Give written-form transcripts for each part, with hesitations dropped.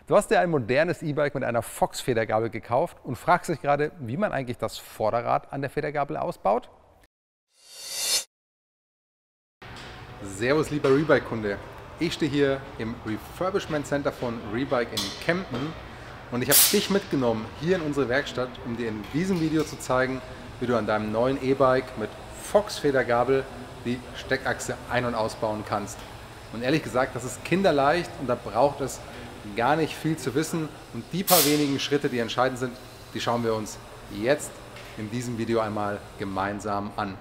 Du hast dir ein modernes E-Bike mit einer Fox-Federgabel gekauft und fragst dich gerade, wie man eigentlich das Vorderrad an der Federgabel ausbaut? Servus, lieber Rebike-Kunde. Ich stehe hier im Refurbishment Center von Rebike in Kempten und ich habe dich mitgenommen hier in unsere Werkstatt, um dir in diesem Video zu zeigen, wie du an deinem neuen E-Bike mit Fox-Federgabel die Steckachse ein- und ausbauen kannst. Und ehrlich gesagt, das ist kinderleicht und da braucht es gar nicht viel zu wissen. Und die paar wenigen Schritte, die entscheidend sind, die schauen wir uns jetzt in diesem Video einmal gemeinsam an.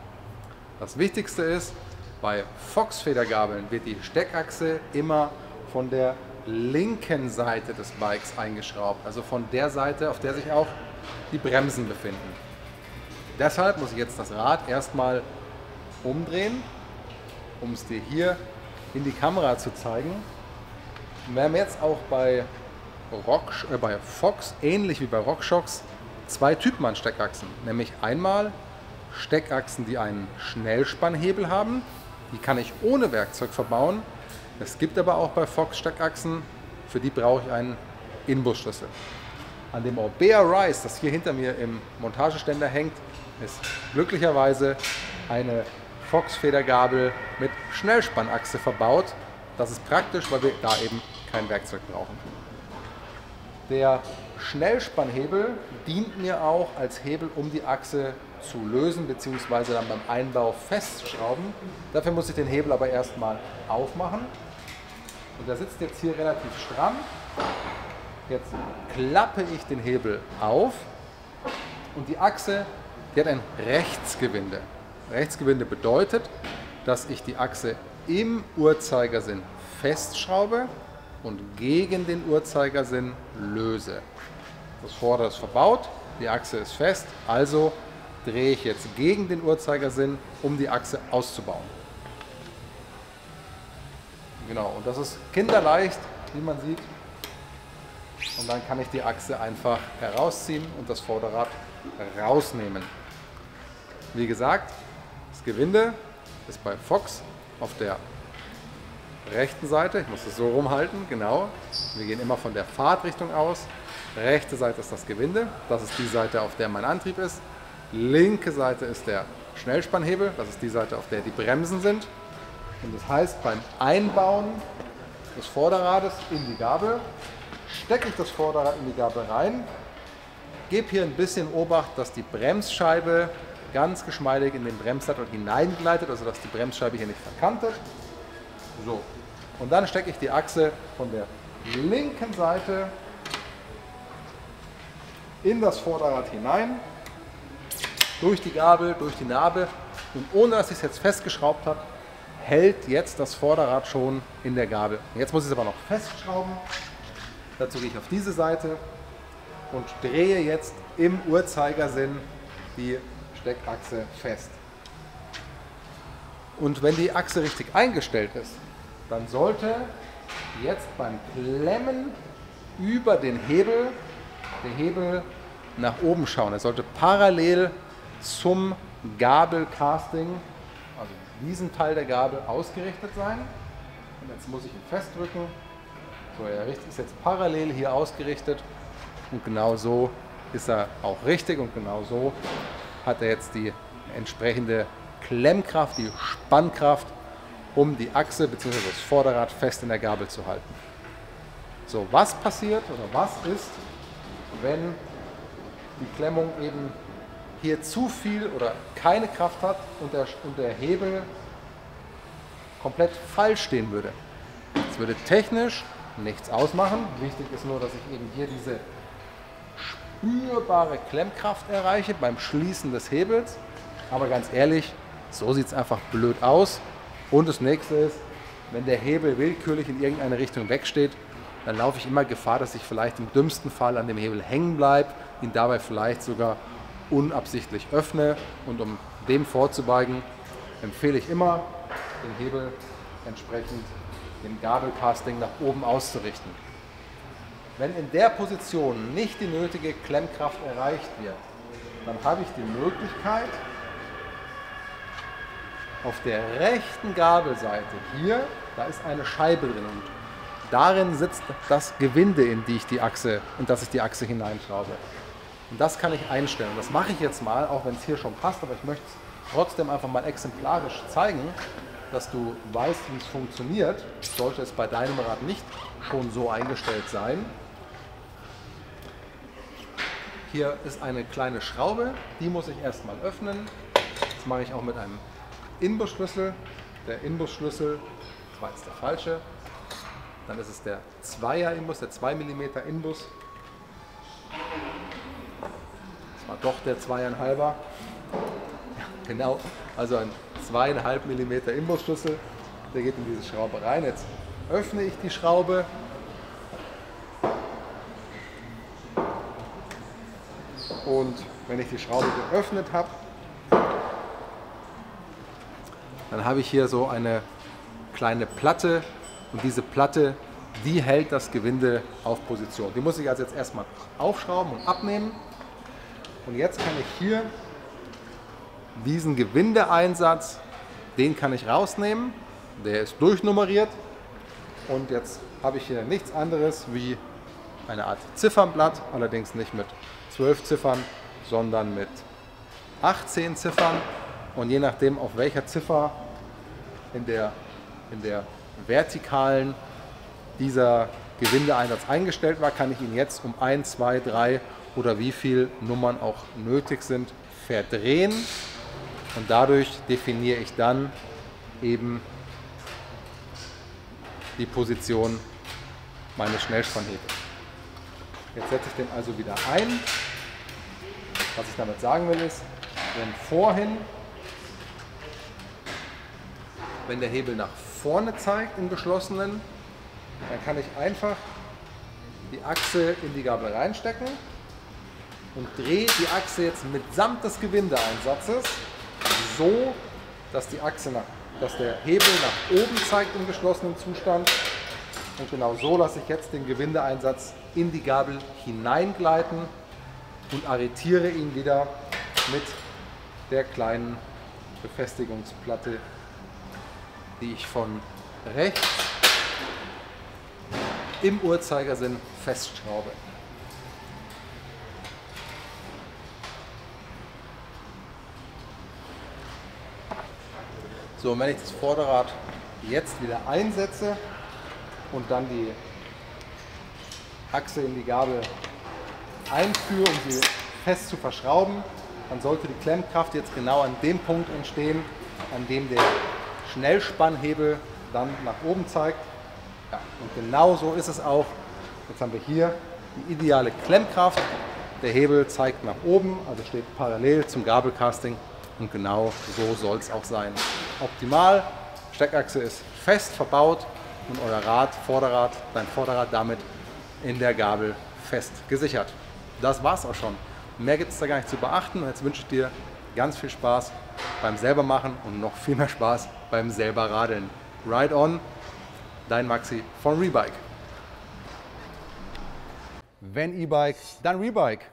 Das Wichtigste ist, bei Fox-Federgabeln wird die Steckachse immer von der linken Seite des Bikes eingeschraubt, also von der Seite, auf der sich auch die Bremsen befinden. Deshalb muss ich jetzt das Rad erstmal umdrehen, um es dir hier in die Kamera zu zeigen. Wir haben jetzt auch bei Fox, ähnlich wie bei RockShox, zwei Typen an Steckachsen. Nämlich einmal Steckachsen, die einen Schnellspannhebel haben. Die kann ich ohne Werkzeug verbauen. Es gibt aber auch bei Fox Steckachsen, für die brauche ich einen Inbusschlüssel. An dem Orbea Rise, das hier hinter mir im Montageständer hängt, ist glücklicherweise eine Fox-Federgabel mit Schnellspannachse verbaut. Das ist praktisch, weil wir da eben kein Werkzeug brauchen. Der Schnellspannhebel dient mir auch als Hebel, um die Achse zu lösen bzw. dann beim Einbau festzuschrauben. Dafür muss ich den Hebel aber erstmal aufmachen. Und der sitzt jetzt hier relativ stramm. Jetzt klappe ich den Hebel auf und die Achse, die hat ein Rechtsgewinde. Rechtsgewinde bedeutet, dass ich die Achse im Uhrzeigersinn festschraube und gegen den Uhrzeigersinn löse. Das Vordere ist verbaut, die Achse ist fest, also drehe ich jetzt gegen den Uhrzeigersinn, um die Achse auszubauen. Genau, und das ist kinderleicht, wie man sieht. Und dann kann ich die Achse einfach herausziehen und das Vorderrad rausnehmen. Wie gesagt, das Gewinde ist bei Fox auf der rechten Seite. Ich muss es so rumhalten, genau. Wir gehen immer von der Fahrtrichtung aus. Rechte Seite ist das Gewinde. Das ist die Seite, auf der mein Antrieb ist. Linke Seite ist der Schnellspannhebel. Das ist die Seite, auf der die Bremsen sind. Und das heißt, beim Einbauen des Vorderrades in die Gabel stecke ich das Vorderrad in die Gabel rein. Gebe hier ein bisschen Obacht, dass die Bremsscheibe ganz geschmeidig in den Bremssattel hineingleitet, also dass die Bremsscheibe hier nicht verkantet. So. Und dann stecke ich die Achse von der linken Seite in das Vorderrad hinein, durch die Gabel, durch die Narbe, und ohne dass ich es jetzt festgeschraubt habe, hält jetzt das Vorderrad schon in der Gabel. Jetzt muss ich es aber noch festschrauben. Dazu gehe ich auf diese Seite und drehe jetzt im Uhrzeigersinn die Steckachse fest. Und wenn die Achse richtig eingestellt ist, dann sollte jetzt beim Klemmen über den Hebel der Hebel nach oben schauen. Er sollte parallel zum Gabelcasting, also diesen Teil der Gabel, ausgerichtet sein. Und jetzt muss ich ihn festdrücken. So, er ist jetzt parallel hier ausgerichtet und genau so ist er auch richtig und genau so hat er jetzt die entsprechende Klemmkraft, die Spannkraft, um die Achse bzw. das Vorderrad fest in der Gabel zu halten. So, was passiert oder was ist, wenn die Klemmung eben hier zu viel oder keine Kraft hat und der Hebel komplett falsch stehen würde? Es würde technisch nichts ausmachen. Wichtig ist nur, dass ich eben hier diese spürbare Klemmkraft erreiche beim Schließen des Hebels. Aber ganz ehrlich, so sieht es einfach blöd aus. Und das nächste ist, wenn der Hebel willkürlich in irgendeine Richtung wegsteht, dann laufe ich immer Gefahr, dass ich vielleicht im dümmsten Fall an dem Hebel hängen bleibe, ihn dabei vielleicht sogar unabsichtlich öffne. Und um dem vorzubeugen, empfehle ich immer, den Hebel entsprechend dem Gabelcasting nach oben auszurichten. Wenn in der Position nicht die nötige Klemmkraft erreicht wird, dann habe ich die Möglichkeit, auf der rechten Gabelseite hier, da ist eine Scheibe drin und darin sitzt das Gewinde, in das ich die Achse hineinschraube. Und das kann ich einstellen. Das mache ich jetzt mal, auch wenn es hier schon passt, aber ich möchte es trotzdem einfach mal exemplarisch zeigen, dass du weißt, wie es funktioniert. Sollte es bei deinem Rad nicht schon so eingestellt sein. Hier ist eine kleine Schraube, die muss ich erstmal öffnen. Das mache ich auch mit einem Inbusschlüssel. Der Inbusschlüssel, das war jetzt der falsche. Dann ist es der 2er Inbus, der 2 mm Inbus. Das war doch der 2,5er. Ja, genau, also ein 2,5 mm Inbusschlüssel. Der geht in diese Schraube rein. Jetzt öffne ich die Schraube. Und wenn ich die Schraube geöffnet habe, dann habe ich hier so eine kleine Platte und diese Platte, die hält das Gewinde auf Position. Die muss ich also jetzt erstmal aufschrauben und abnehmen. Und jetzt kann ich hier diesen Gewindeeinsatz, den kann ich rausnehmen. Der ist durchnummeriert und jetzt habe ich hier nichts anderes wie eine Art Ziffernblatt, allerdings nicht mit 12 Ziffern, sondern mit 18 Ziffern. Und je nachdem, auf welcher Ziffer in der vertikalen dieser Gewindeeinsatz eingestellt war, kann ich ihn jetzt um 1, 2, 3 oder wie viele Nummern auch nötig sind, verdrehen. Und dadurch definiere ich dann eben die Position meines Schnellspannhebels. Jetzt setze ich den also wieder ein. Was ich damit sagen will ist, wenn der Hebel nach vorne zeigt im geschlossenen, dann kann ich einfach die Achse in die Gabel reinstecken und drehe die Achse jetzt mitsamt des Gewindeeinsatzes so, dass der Hebel nach oben zeigt im geschlossenen Zustand. Und genau so lasse ich jetzt den Gewindeeinsatz in die Gabel hineingleiten und arretiere ihn wieder mit der kleinen Befestigungsplatte, die ich von rechts im Uhrzeigersinn festschraube. So, und wenn ich das Vorderrad jetzt wieder einsetze und dann die Achse in die Gabel einführe, um sie fest zu verschrauben, dann sollte die Klemmkraft jetzt genau an dem Punkt entstehen, an dem der Schnellspannhebel dann nach oben zeigt. Ja, und genau so ist es auch. Jetzt haben wir hier die ideale Klemmkraft. Der Hebel zeigt nach oben, also steht parallel zum Gabelcasting und genau so soll es auch sein. Optimal, Steckachse ist fest verbaut und euer dein Vorderrad damit in der Gabel fest gesichert. Das war's auch schon. Mehr gibt es da gar nicht zu beachten und jetzt wünsche ich dir ganz viel Spaß beim selbermachen und noch viel mehr Spaß beim selber Radeln. Ride on, dein Maxi von Rebike. Wenn E-Bike, dann Rebike.